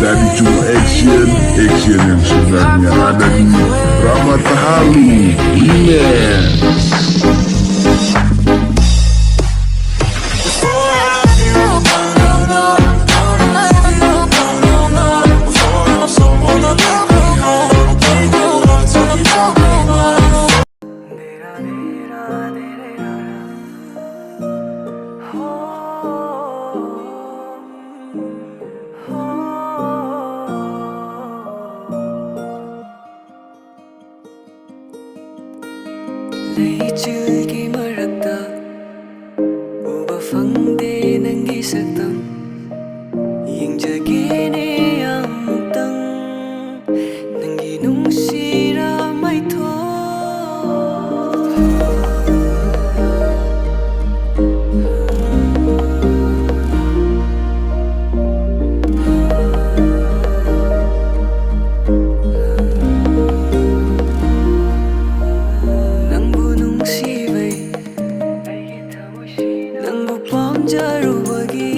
Jadi cuma action yang sebenarnya ada di Rahmat Halu Remix. ꯂꯩꯆꯤꯜꯒꯤ ꯃꯔꯛꯇ ꯎꯕ ꯐꯪꯗꯦ ꯅꯪꯒꯤ ꯁꯛꯇꯝ ꯌꯦꯡꯖꯒꯦꯅꯦ ꯑꯃꯨꯛꯇꯪ ꯅꯪꯒꯤ ꯅꯨꯡꯁꯤꯔ ꯃꯩꯊꯣꯛ ꯄꯥꯝꯖꯔꯨꯕꯒꯤ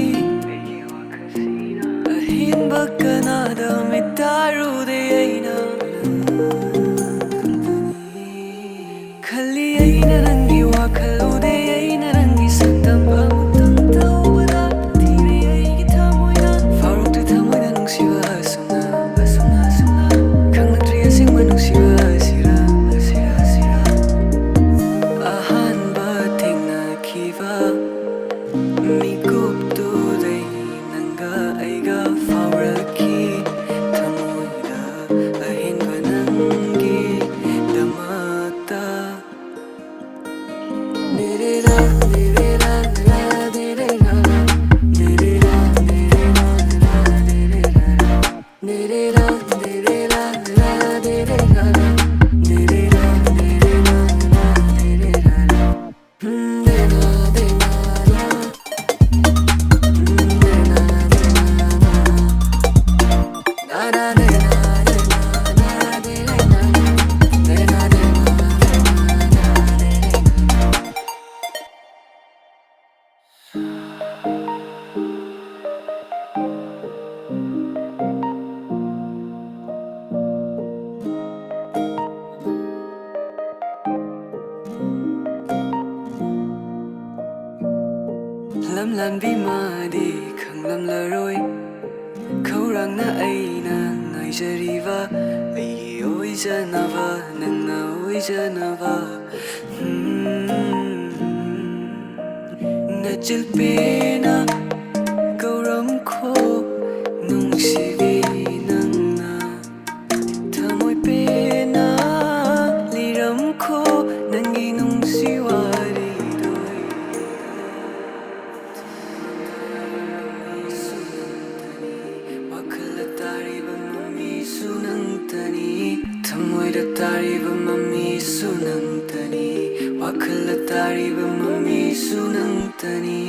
ꯑꯍꯦꯟꯕ ꯀꯅꯥꯗ ꯃꯤꯠꯇꯥꯔꯨꯗꯦ ꯑꯩꯅ ꯈꯜꯂꯤ ꯑꯩꯅ ꯅꯪꯒꯤ ꯋꯥꯈꯜ ꯎꯗꯦ ꯑꯩꯅ ꯅꯪꯒꯤ ꯁꯛꯇꯝ ꯑꯃꯨꯛꯇꯪ ꯇꯧꯕꯗ ꯊꯤꯔꯦ ꯑꯩꯒꯤ ꯊꯃꯣꯏꯅ ꯐꯥꯎꯔꯛꯇ꯭ꯔꯤ ꯊꯃꯣꯏꯅ ꯅꯨꯡꯁꯤꯕ ꯑꯁꯨꯝꯅ ꯈꯪꯂꯛꯇ꯭ꯔꯤ ꯑꯁꯦꯡꯕ ꯅꯨꯡꯁꯤꯕ ꯑꯁꯤꯔ ꯑꯍꯥꯟꯕ ꯊꯦꯡꯅꯈꯤꯕ ꯃꯤꯀꯨꯞꯇꯨꯗꯩ ꯅꯪꯒ ꯑꯩꯒ ꯐꯥꯎꯔꯛꯈꯤ ꯊꯃꯣꯏꯗ ꯑꯍꯦꯟꯕ ꯅꯪꯒꯤꯗꯃꯛꯇ ꯂꯝꯂꯥꯟꯕꯤ ꯃꯥꯗꯤ ꯈꯪꯂꯝꯂꯔꯣꯏ ꯈꯧꯔꯥꯡꯅ ꯑꯩꯅ ꯉꯥꯏꯖꯔꯤꯕ ꯑꯩꯒꯤ ꯑꯣꯏꯖꯅꯕ ꯅꯪꯅ ꯑꯣꯏꯖꯅꯕ ꯅꯆꯤꯜꯄꯦꯅ ꯀꯧꯔꯝꯈꯣ ꯅꯨꯡꯁꯤꯕꯤ ꯅꯪꯅ ꯊꯃꯣꯏ ꯄꯦꯟꯅ ꯂꯤꯔꯝꯈꯣ ꯅꯪꯒꯤ ꯅꯨꯡꯁꯤ ꯋꯥꯔꯤꯗꯣ ꯋꯥꯈꯜꯗ ꯇꯥꯔꯤꯕ ꯃꯃꯤꯁꯨ ꯅꯪꯇꯅꯤ ꯊꯃꯣꯏꯗ ꯇꯥꯔꯤꯕ ꯃꯃꯤꯁꯨ ꯅꯪꯇꯅꯤ ꯋꯥꯈꯜꯗ ꯇꯥꯔꯤꯕ ꯃꯃꯤꯁꯨ ꯅꯪꯇꯅꯤ